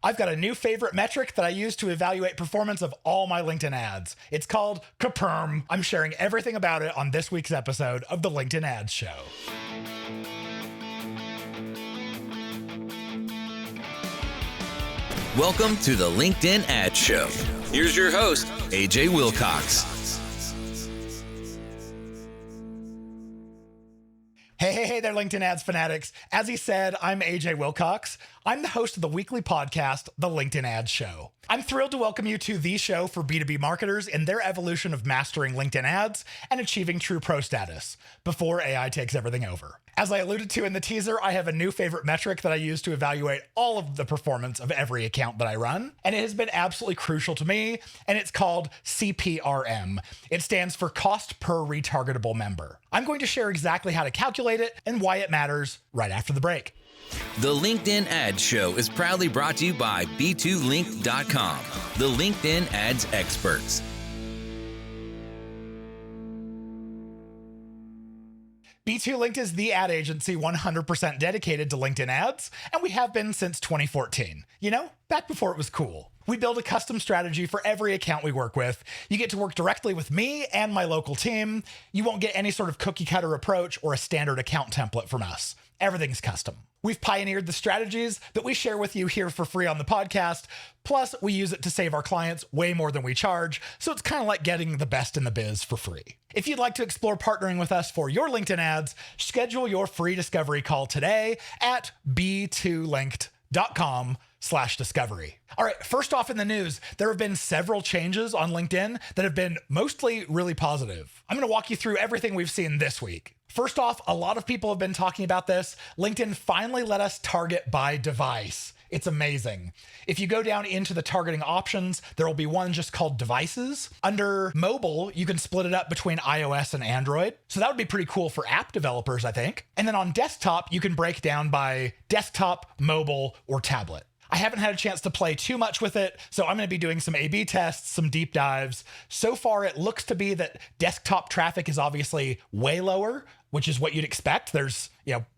I've got a new favorite metric that I use to evaluate performance of all my LinkedIn ads. It's called KPERM. I'm sharing everything about it on this week's episode of the LinkedIn Ads Show. Welcome to the LinkedIn Ads Show. Here's your host, AJ Wilcox. Hey there, LinkedIn Ads fanatics. As he said, I'm AJ Wilcox. I'm the host of the weekly podcast, The LinkedIn Ads Show. I'm thrilled to welcome you to the show for B2B marketers in their evolution of mastering LinkedIn ads and achieving true pro status before AI takes everything over. As I alluded to in the teaser, I have a new favorite metric that I use to evaluate all of the performance of every account that I run, and it has been absolutely crucial to me, and it's called CPRM. It stands for Cost Per Retargetable Member. I'm going to share exactly how to calculate it and why it matters right after the break. The LinkedIn Ads Show is proudly brought to you by B2Link.com, the LinkedIn ads experts. B2Linked is the ad agency 100% dedicated to LinkedIn ads, and we have been since 2014. You know, back before it was cool. We build a custom strategy for every account we work with. You get to work directly with me and my local team. You won't get any sort of cookie cutter approach or a standard account template from us. Everything's custom. We've pioneered the strategies that we share with you here for free on the podcast. Plus, we use it to save our clients way more than we charge. So it's kind of like getting the best in the biz for free. If you'd like to explore partnering with us for your LinkedIn ads, schedule your free discovery call today at b2linked.com/discovery. All right, first off in the news, there have been several changes on LinkedIn that have been mostly really positive. I'm going to walk you through everything we've seen this week. First off, a lot of people have been talking about this. LinkedIn finally let us target by device. It's amazing. If you go down into the targeting options, there will be one just called devices. Under mobile, you can split it up between iOS and Android. So that would be pretty cool for app developers, I think. And then on desktop, you can break down by desktop, mobile, or tablet. I haven't had a chance to play too much with it, so I'm going to be doing some A/B tests, some deep dives. So far, it looks to be that desktop traffic is obviously way lower, which is what you'd expect. There's,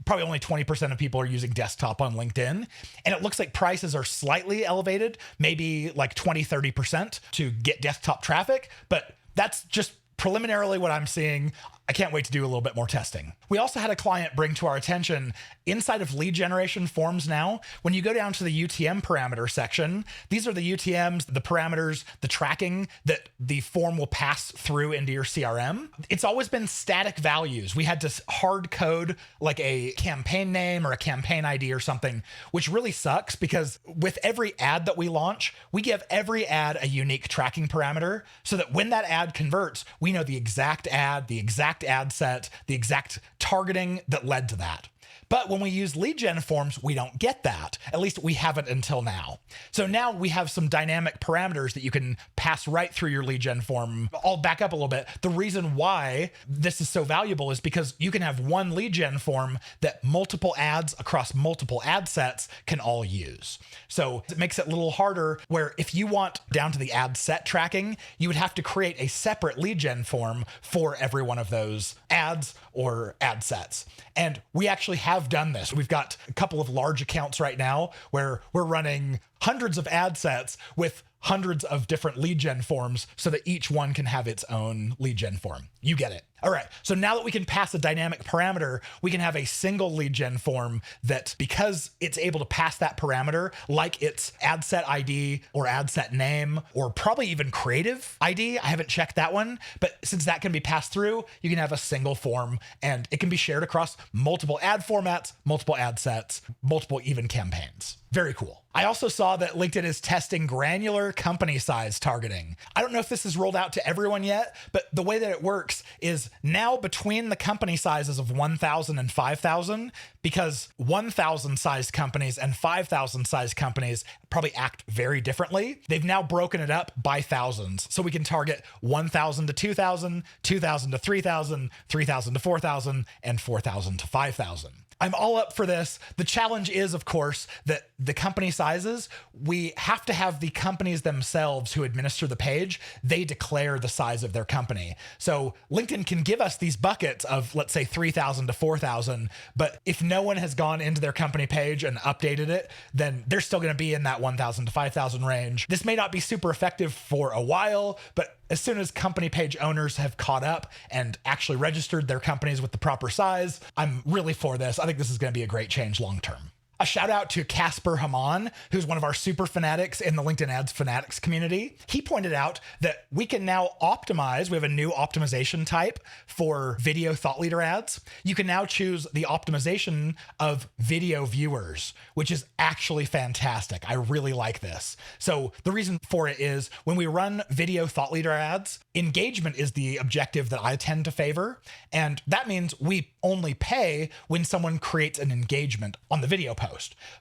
probably only 20% of people are using desktop on LinkedIn. And it looks like prices are slightly elevated, maybe like 20-30% to get desktop traffic, but that's just preliminarily what I'm seeing. I can't wait to do a little bit more testing. We also had a client bring to our attention inside of lead generation forms now, when you go down to the UTM parameter section, these are the UTMs, the parameters, the tracking that the form will pass through into your CRM. It's always been static values. We had to hard code like a campaign name or a campaign ID or something, which really sucks because with every ad that we launch, we give every ad a unique tracking parameter so that when that ad converts, we know the exact ad, the exact ad set, the exact targeting that led to that. But when we use lead gen forms, we don't get that. At least we haven't until now. So now we have some dynamic parameters that you can pass right through your lead gen form. I'll back up a little bit. The reason why this is so valuable is because you can have one lead gen form that multiple ads across multiple ad sets can all use. So it makes it a little harder where if you want down to the ad set tracking, you would have to create a separate lead gen form for every one of those ads or ad sets. And we actually have done this. We've got a couple of large accounts right now where we're running hundreds of ad sets with hundreds of different lead gen forms so that each one can have its own lead gen form. You get it. All right. So now that we can pass a dynamic parameter, we can have a single lead gen form that, because it's able to pass that parameter, like its ad set ID or ad set name, or probably even creative ID. I haven't checked that one, but since that can be passed through, you can have a single form and it can be shared across multiple ad formats, multiple ad sets, multiple even campaigns. Very cool. I also saw that LinkedIn is testing granular company size targeting. I don't know if this is rolled out to everyone yet, but the way that it works is now between the company sizes of 1,000 and 5,000, because 1,000 size companies and 5,000 size companies probably act very differently. They've now broken it up by thousands. So we can target 1,000 to 2,000, 2,000 to 3,000, 3,000 to 4,000, and 4,000 to 5,000. I'm all up for this. The challenge is, of course, that the company sizes, we have to have the companies themselves who administer the page, they declare the size of their company. So LinkedIn can give us these buckets of, let's say, 3,000 to 4,000, but if no one has gone into their company page and updated it, then they're still going to be in that 1,000 to 5,000 range. This may not be super effective for a while, but as soon as company page owners have caught up and actually registered their companies with the proper size, I'm really for this. I think this is going to be a great change long term. A shout out to Casper Haman, who's one of our super fanatics in the LinkedIn Ads Fanatics community. He pointed out that we can now optimize. We have a new optimization type for video thought leader ads. You can now choose the optimization of video viewers, which is actually fantastic. I really like this. So the reason for it is when we run video thought leader ads, engagement is the objective that I tend to favor. And that means we only pay when someone creates an engagement on the video post.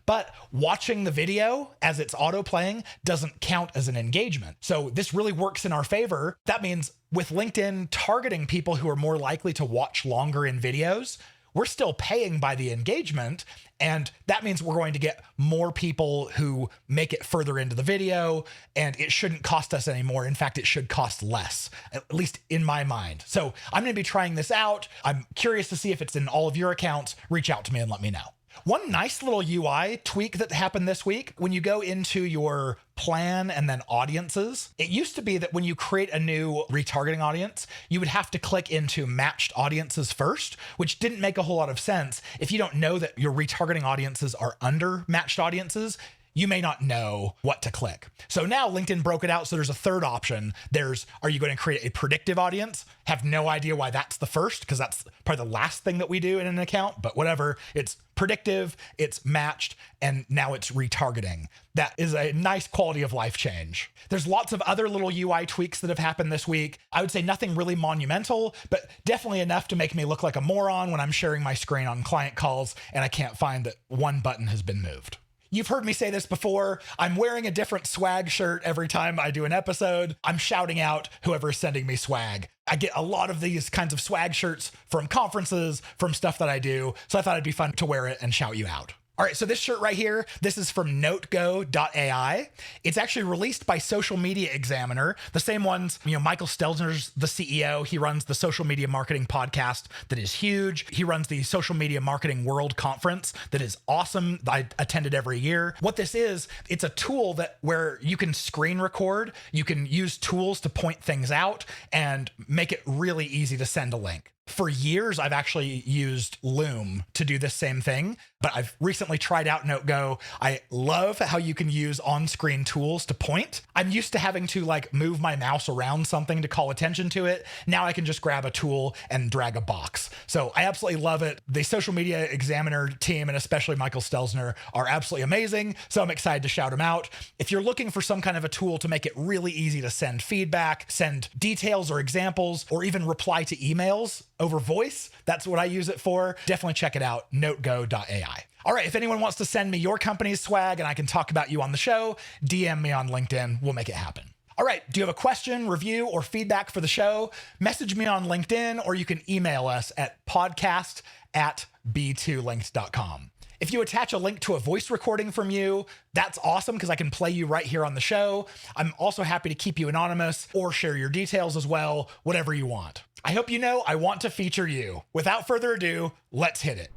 But watching the video as it's auto playing doesn't count as an engagement. So this really works in our favor. That means with LinkedIn targeting people who are more likely to watch longer in videos, we're still paying by the engagement. And that means we're going to get more people who make it further into the video, and it shouldn't cost us any more. In fact, it should cost less, at least in my mind. So I'm going to be trying this out. I'm curious to see if it's in all of your accounts. Reach out to me and let me know. One nice little UI tweak that happened this week, when you go into your plan and then audiences, it used to be that when you create a new retargeting audience, you would have to click into matched audiences first, which didn't make a whole lot of sense. If you don't know that your retargeting audiences are under matched audiences, you may not know what to click. So now LinkedIn broke it out. So there's a third option. Are you going to create a predictive audience? Have no idea why that's the first, because that's probably the last thing that we do in an account, but whatever. It's predictive, it's matched, and now it's retargeting. That is a nice quality of life change. There's lots of other little UI tweaks that have happened this week. I would say nothing really monumental, but definitely enough to make me look like a moron when I'm sharing my screen on client calls and I can't find that one button has been moved. You've heard me say this before. I'm wearing a different swag shirt every time I do an episode. I'm shouting out whoever's sending me swag. I get a lot of these kinds of swag shirts from conferences, from stuff that I do. So I thought it'd be fun to wear it and shout you out. All right, so this shirt right here, this is from notego.ai. It's actually released by Social Media Examiner, the same ones, Michael Stelzner's the CEO. He runs the social media marketing podcast that is huge. He runs the Social Media Marketing World Conference that is awesome. I attended every year. What this is, it's a tool where you can screen record, you can use tools to point things out and make it really easy to send a link. For years, I've actually used Loom to do this same thing, but I've recently tried out NoteGo. I love how you can use on-screen tools to point. I'm used to having to move my mouse around something to call attention to it. Now I can just grab a tool and drag a box. So I absolutely love it. The Social Media Examiner team, and especially Michael Stelzner, are absolutely amazing. So I'm excited to shout them out. If you're looking for some kind of a tool to make it really easy to send feedback, send details or examples, or even reply to emails over voice, that's what I use it for. Definitely check it out, notego.ai. All right, if anyone wants to send me your company's swag and I can talk about you on the show, DM me on LinkedIn. We'll make it happen. All right, do you have a question, review, or feedback for the show? Message me on LinkedIn, or you can email us at podcast@b2links.com. If you attach a link to a voice recording from you, that's awesome because I can play you right here on the show. I'm also happy to keep you anonymous or share your details as well, whatever you want. I hope you know I want to feature you. Without further ado, let's hit it.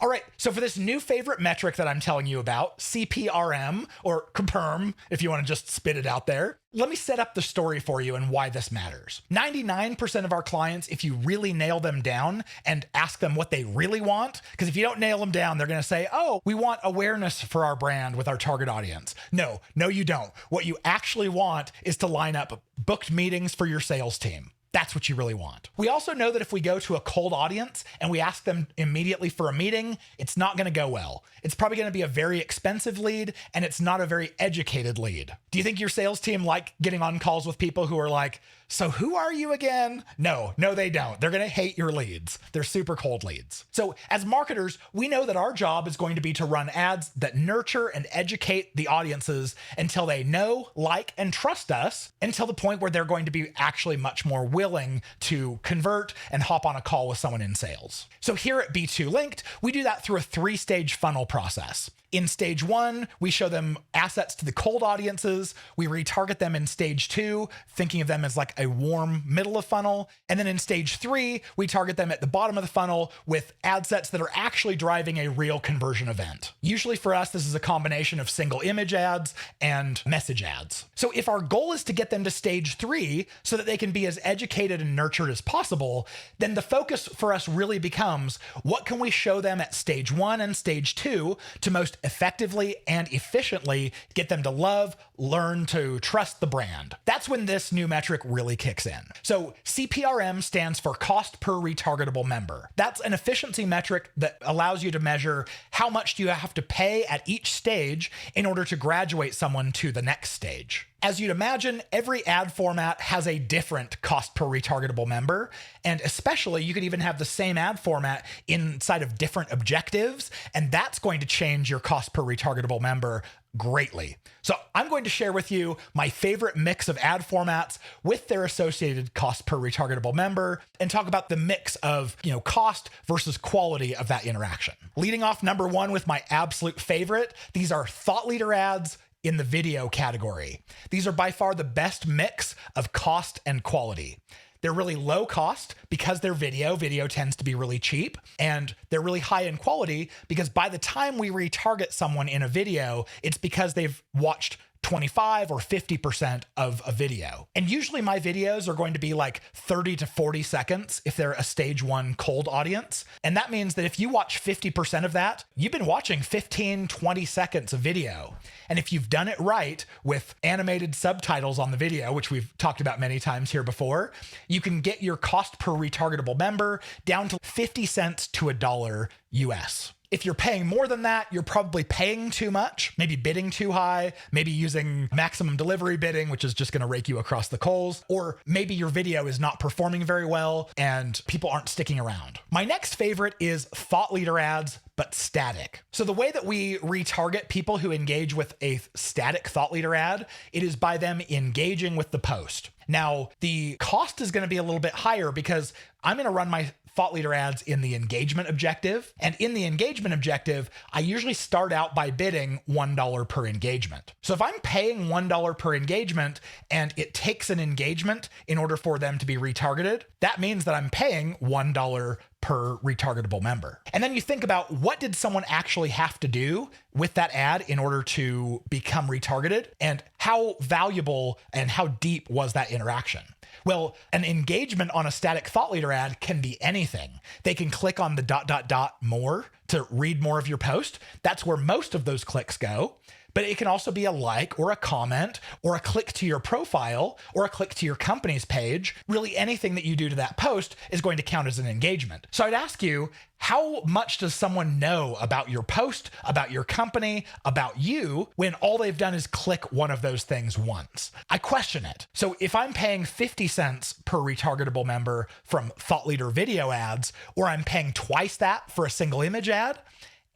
All right, so for this new favorite metric that I'm telling you about, CPRM, or CPRM, if you want to just spit it out there, let me set up the story for you and why this matters. 99% of our clients, if you really nail them down and ask them what they really want, because if you don't nail them down, they're going to say, oh, we want awareness for our brand with our target audience. No, you don't. What you actually want is to line up booked meetings for your sales team. That's what you really want. We also know that if we go to a cold audience and we ask them immediately for a meeting, it's not going to go well. It's probably going to be a very expensive lead, and it's not a very educated lead. Do you think your sales team like getting on calls with people who are like, so who are you again? No, they don't. They're going to hate your leads. They're super cold leads. So as marketers, we know that our job is going to be to run ads that nurture and educate the audiences until they know, like, and trust us, until the point where they're going to be actually much more willing willing to convert and hop on a call with someone in sales. So here at B2 Linked, we do that through a 3-stage funnel process. In stage 1, we show them assets to the cold audiences. We retarget them in stage 2, thinking of them as like a warm middle of funnel. And then in stage 3, we target them at the bottom of the funnel with ad sets that are actually driving a real conversion event. Usually for us, this is a combination of single image ads and message ads. So if our goal is to get them to stage 3 so that they can be as educated and nurtured as possible, then the focus for us really becomes, what can we show them at stage 1 and stage 2 to most effectively and efficiently get them to love, learn to trust the brand? That's when this new metric really kicks in. So CPRM stands for cost per retargetable member. That's an efficiency metric that allows you to measure how much do you have to pay at each stage in order to graduate someone to the next stage. As you'd imagine, every ad format has a different cost per retargetable member, and especially you could even have the same ad format inside of different objectives, and that's going to change your cost per retargetable member greatly. So I'm going to share with you my favorite mix of ad formats with their associated cost per retargetable member and talk about the mix of, cost versus quality of that interaction. Leading off number 1 with my absolute favorite, these are thought leader ads in the video category. These are by far the best mix of cost and quality. They're really low cost because they're video. Video tends to be really cheap, and they're really high in quality because by the time we retarget someone in a video, it's because they've watched 25 or 50% of a video. And usually my videos are going to be like 30 to 40 seconds if they're a stage 1 cold audience. And that means that if you watch 50% of that, you've been watching 15, 20 seconds of video. And if you've done it right with animated subtitles on the video, which we've talked about many times here before, you can get your cost per retargetable member down to 50 cents to $1 US. If you're paying more than that, you're probably paying too much, maybe bidding too high, maybe using maximum delivery bidding, which is just going to rake you across the coals, or maybe your video is not performing very well and people aren't sticking around. My next favorite is thought leader ads, but static. So the way that we retarget people who engage with a static thought leader ad, it is by them engaging with the post. Now, the cost is going to be a little bit higher because I'm going to run my thought leader ads in the engagement objective. And in the engagement objective, I usually start out by bidding $1 per engagement. So if I'm paying $1 per engagement and it takes an engagement in order for them to be retargeted, that means that I'm paying $1 per retargetable member. And then you think about, what did someone actually have to do with that ad in order to become retargeted, and how valuable and how deep was that interaction? Well, an engagement on a static thought leader ad can be anything. They can click on the ... more to read more of your post. That's where most of those clicks go. But it can also be a like or a comment or a click to your profile or a click to your company's page. Really anything that you do to that post is going to count as an engagement. So I'd ask you, how much does someone know about your post, about your company, about you, when all they've done is click one of those things once? I question it. So if I'm paying 50 cents per retargetable member from thought leader video ads, or I'm paying twice that for a single image ad,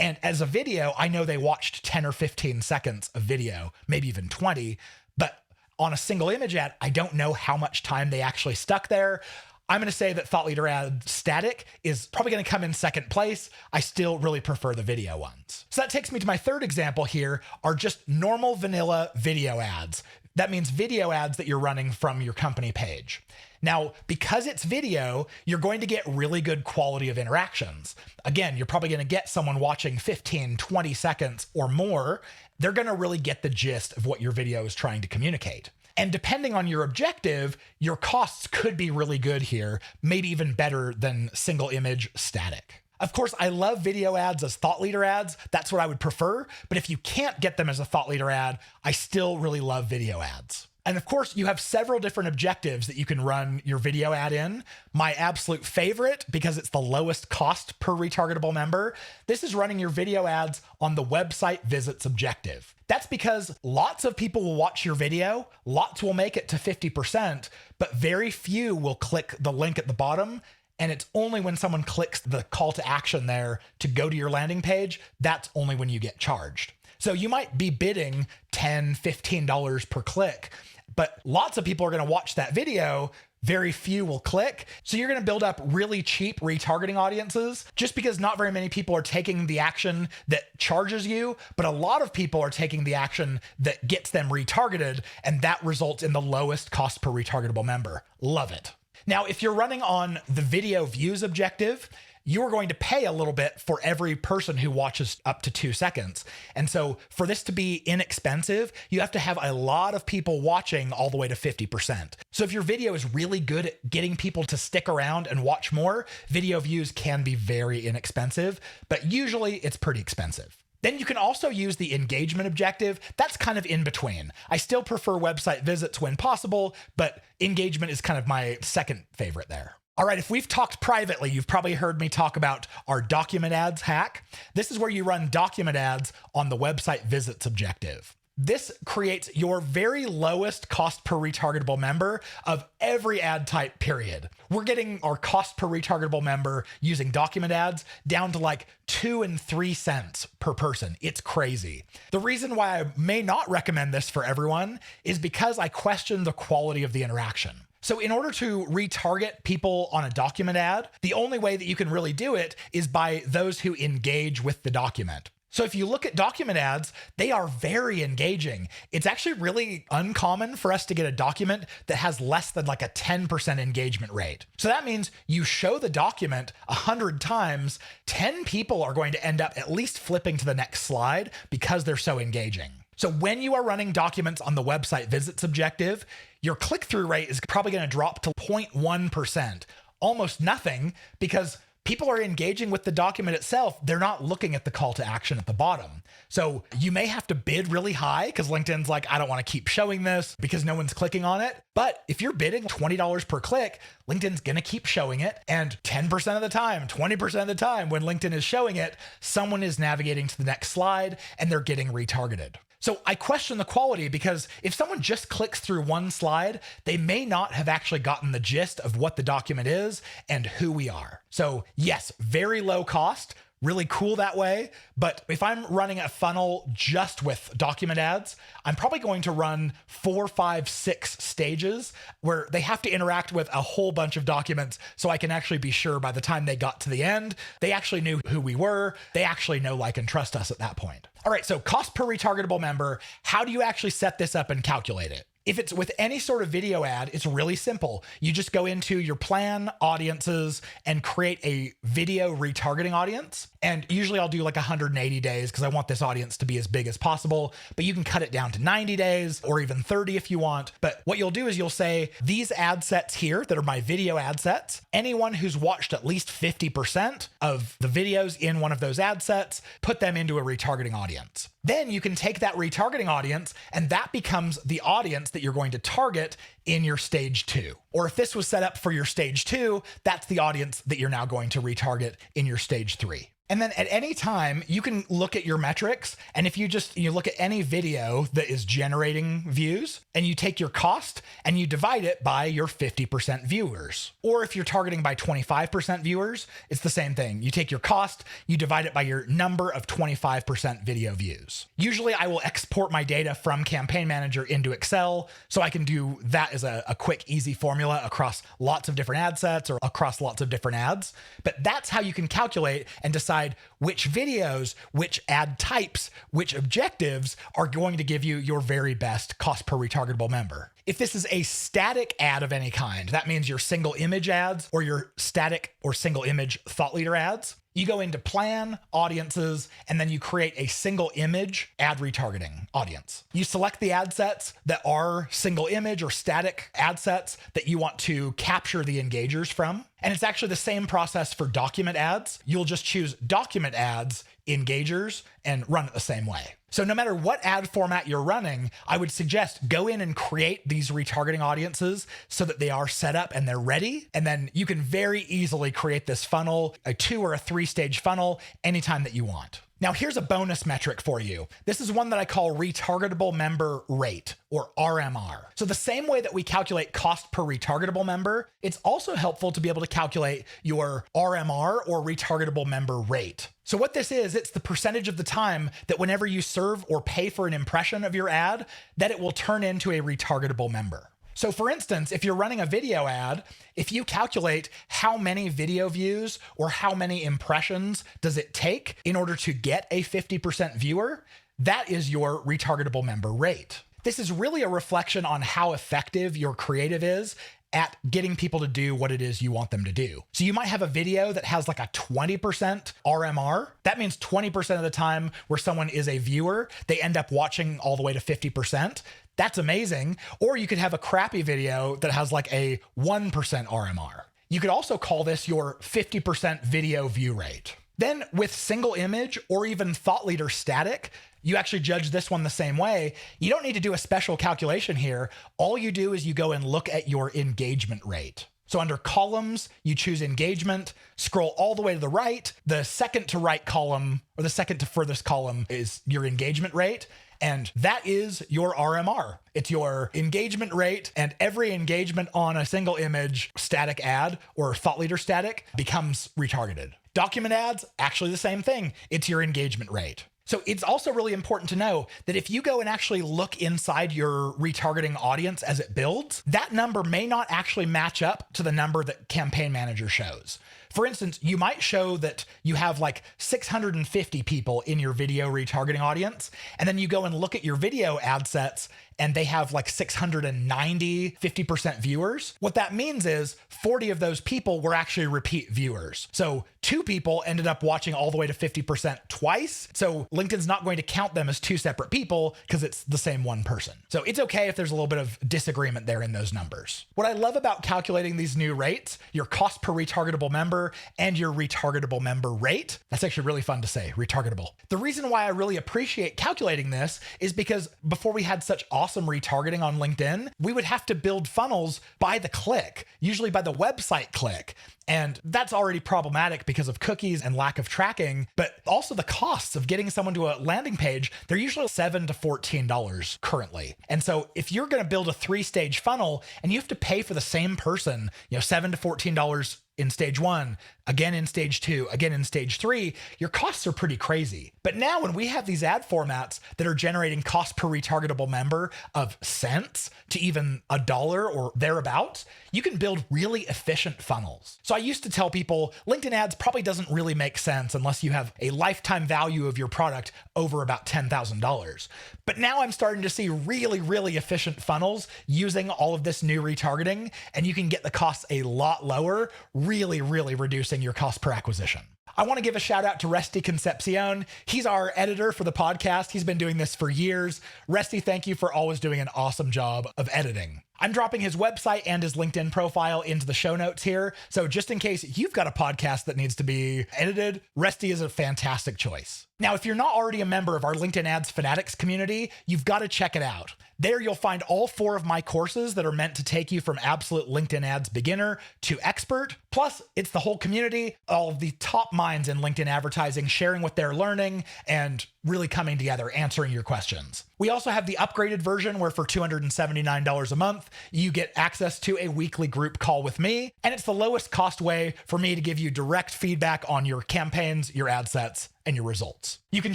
and as a video, I know they watched 10 or 15 seconds of video, maybe even 20, but on a single image ad, I don't know how much time they actually stuck there. I'm going to say that thought leader ad static is probably going to come in second place. I still really prefer the video ones. So that takes me to my third example here, are just normal vanilla video ads. That means video ads that you're running from your company page. Now, because it's video, you're going to get really good quality of interactions. Again, you're probably going to get someone watching 15, 20 seconds or more. They're going to really get the gist of what your video is trying to communicate. And depending on your objective, your costs could be really good here, maybe even better than single image static. Of course, I love video ads as thought leader ads. That's what I would prefer. But if you can't get them as a thought leader ad, I still really love video ads. And of course, you have several different objectives that you can run your video ad in. My absolute favorite, because it's the lowest cost per retargetable member, this is running your video ads on the website visits objective. That's because lots of people will watch your video, lots will make it to 50%, but very few will click the link at the bottom. And it's only when someone clicks the call to action there to go to your landing page, that's only when you get charged. So you might be bidding $10, $15 per click, but lots of people are going to watch that video. very few will click. So you're going to build up really cheap retargeting audiences just because not very many people are taking the action that charges you, but a lot of people are taking the action that gets them retargeted, and that results in the lowest cost per retargetable member. Love it. Now, if you're running on the video views objective, you are going to pay a little bit for every person who watches up to 2 seconds. And so for this to be inexpensive, you have to have a lot of people watching all the way to 50%. So if your video is really good at getting people to stick around and watch more, video views can be very inexpensive, but usually it's pretty expensive. Then you can also use the engagement objective. That's kind of in between. I still prefer website visits when possible, but engagement is kind of my second favorite there. All right, if we've talked privately, you've probably heard me talk about our document ads hack. This is where you run document ads on the website visits objective. This creates your very lowest cost per retargetable member of every ad type, period. We're getting our cost per retargetable member using document ads down to like 2 and 3 cents per person. It's crazy. The reason why I may not recommend this for everyone is because I question the quality of the interaction. So in order to retarget people on a document ad, the only way that you can really do it is by those who engage with the document. So if you look at document ads, they are very engaging. It's actually really uncommon for us to get a document that has less than like a 10% engagement rate. So that means you show the document 100 times, 10 people are going to end up at least flipping to the next slide because they're so engaging. So when you are running documents on the website visits objective, your click-through rate is probably going to drop to 0.1%, almost nothing, because people are engaging with the document itself. They're not looking at the call to action at the bottom. So you may have to bid really high because LinkedIn's like, I don't want to keep showing this because no one's clicking on it. But if you're bidding $20 per click, LinkedIn's going to keep showing it. And 10% of the time, 20% of the time when LinkedIn is showing it, someone is navigating to the next slide and they're getting retargeted. So I question the quality because if someone just clicks through one slide, they may not have actually gotten the gist of what the document is and who we are. So yes, very low cost, really cool that way. But if I'm running a funnel just with document ads, I'm probably going to run 4, 5, 6 stages where they have to interact with a whole bunch of documents so I can actually be sure by the time they got to the end, they actually knew who we were. They actually know, like, and trust us at that point. All right, so cost per retargetable member, how do you actually set this up and calculate it? If it's with any sort of video ad, it's really simple. You just go into your plan, audiences, and create a video retargeting audience. And usually I'll do like 180 days because I want this audience to be as big as possible, but you can cut it down to 90 days or even 30 if you want. But what you'll do is you'll say, these ad sets here that are my video ad sets, anyone who's watched at least 50% of the videos in one of those ad sets, put them into a retargeting audience. Then you can take that retargeting audience and that becomes the audience that you're going to target in your stage 2. Or if this was set up for your stage 2, that's the audience that you're now going to retarget in your stage 3. And then at any time, you can look at your metrics. And if you look at any video that is generating views and you take your cost and you divide it by your 50% viewers. Or if you're targeting by 25% viewers, it's the same thing. You take your cost, you divide it by your number of 25% video views. Usually I will export my data from Campaign Manager into Excel so I can do that as a quick, easy formula across lots of different ad sets or across lots of different ads. But that's how you can calculate and decide which videos, which ad types, which objectives are going to give you your very best cost per retargetable member. If this is a static ad of any kind, that means your single image ads or your static or single image thought leader ads, you go into plan, audiences, and then you create a single image ad retargeting audience. You select the ad sets that are single image or static ad sets that you want to capture the engagers from. And it's actually the same process for document ads. You'll just choose document ads, engagers, and run it the same way. So no matter what ad format you're running, I would suggest go in and create these retargeting audiences so that they are set up and they're ready. And then you can very easily create this funnel, a 2 or a 3-stage funnel, anytime that you want. Now here's a bonus metric for you. This is one that I call retargetable member rate, or RMR. So the same way that we calculate cost per retargetable member, it's also helpful to be able to calculate your RMR, or retargetable member rate. So what this is, it's the percentage of the time that whenever you serve or pay for an impression of your ad, that it will turn into a retargetable member. So for instance, if you're running a video ad, if you calculate how many video views or how many impressions does it take in order to get a 50% viewer, that is your retargetable member rate. This is really a reflection on how effective your creative is at getting people to do what it is you want them to do. So you might have a video that has like a 20% RMR. That means 20% of the time where someone is a viewer, they end up watching all the way to 50%. That's amazing. Or you could have a crappy video that has like a 1% RMR. You could also call this your 50% video view rate. Then with single image or even thought leader static, you actually judge this one the same way. You don't need to do a special calculation here. All you do is you go and look at your engagement rate. So under columns, you choose engagement, scroll all the way to the right. The second to right column or the second to furthest column is your engagement rate. And that is your RMR. It's your engagement rate, and every engagement on a single image static ad or thought leader static becomes retargeted. Document ads, actually the same thing. It's your engagement rate. So it's also really important to know that if you go and actually look inside your retargeting audience as it builds, that number may not actually match up to the number that Campaign Manager shows. For instance, you might show that you have like 650 people in your video retargeting audience, and then you go and look at your video ad sets and they have like 690 50% viewers. What that means is 40 of those people were actually repeat viewers. So 2 people ended up watching all the way to 50% twice. So LinkedIn's not going to count them as 2 separate people because it's the same one person. So it's okay if there's a little bit of disagreement there in those numbers. What I love about calculating these new rates, your cost per retargetable member and your retargetable member rate, that's actually really fun to say, retargetable. The reason why I really appreciate calculating this is because before we had such awesome retargeting on LinkedIn, we would have to build funnels by the click, usually by the website click. And that's already problematic because of cookies and lack of tracking, but also the costs of getting someone to a landing page, they're usually $7 to $14 currently. And so if you're going to build a 3-stage funnel and you have to pay for the same person, $7 to $14 in stage 1, again in stage 2, again in stage 3, your costs are pretty crazy. But now when we have these ad formats that are generating cost per retargetable member of cents to even $1 or thereabouts, you can build really efficient funnels. So I used to tell people LinkedIn ads probably doesn't really make sense unless you have a lifetime value of your product over about $10,000. But now I'm starting to see really, really efficient funnels using all of this new retargeting, and you can get the costs a lot lower, really, really reducing your cost per acquisition. I want to give a shout out to Resty Concepcion. He's our editor for the podcast. He's been doing this for years. Resty, thank you for always doing an awesome job of editing. I'm dropping his website and his LinkedIn profile into the show notes here. So just in case you've got a podcast that needs to be edited, Resty is a fantastic choice. Now, if you're not already a member of our LinkedIn Ads Fanatics community, you've got to check it out. There you'll find all 4 of my courses that are meant to take you from absolute LinkedIn ads beginner to expert. Plus, it's the whole community, all of the top minds in LinkedIn advertising, sharing what they're learning and really coming together, answering your questions. We also have the upgraded version where for $279 a month, you get access to a weekly group call with me. And it's the lowest cost way for me to give you direct feedback on your campaigns, your ad sets, and your results. You can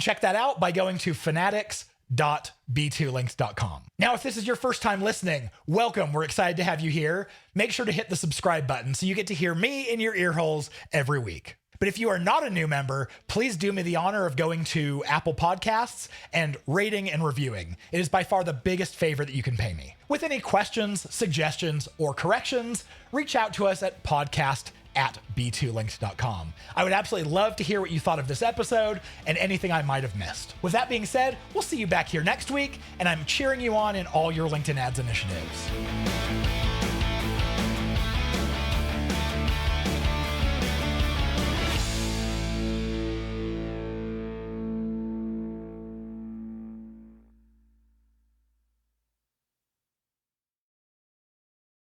check that out by going to fanatics.b2links.com. Now, if this is your first time listening, welcome. We're excited to have you here. Make sure to hit the subscribe button so you get to hear me in your ear holes every week. But if you are not a new member, please do me the honor of going to Apple Podcasts and rating and reviewing. It is by far the biggest favor that you can pay me. With any questions, suggestions, or corrections, reach out to us at podcast@b2links.com. I would absolutely love to hear what you thought of this episode and anything I might have missed. With that being said, we'll see you back here next week, and I'm cheering you on in all your LinkedIn ads initiatives.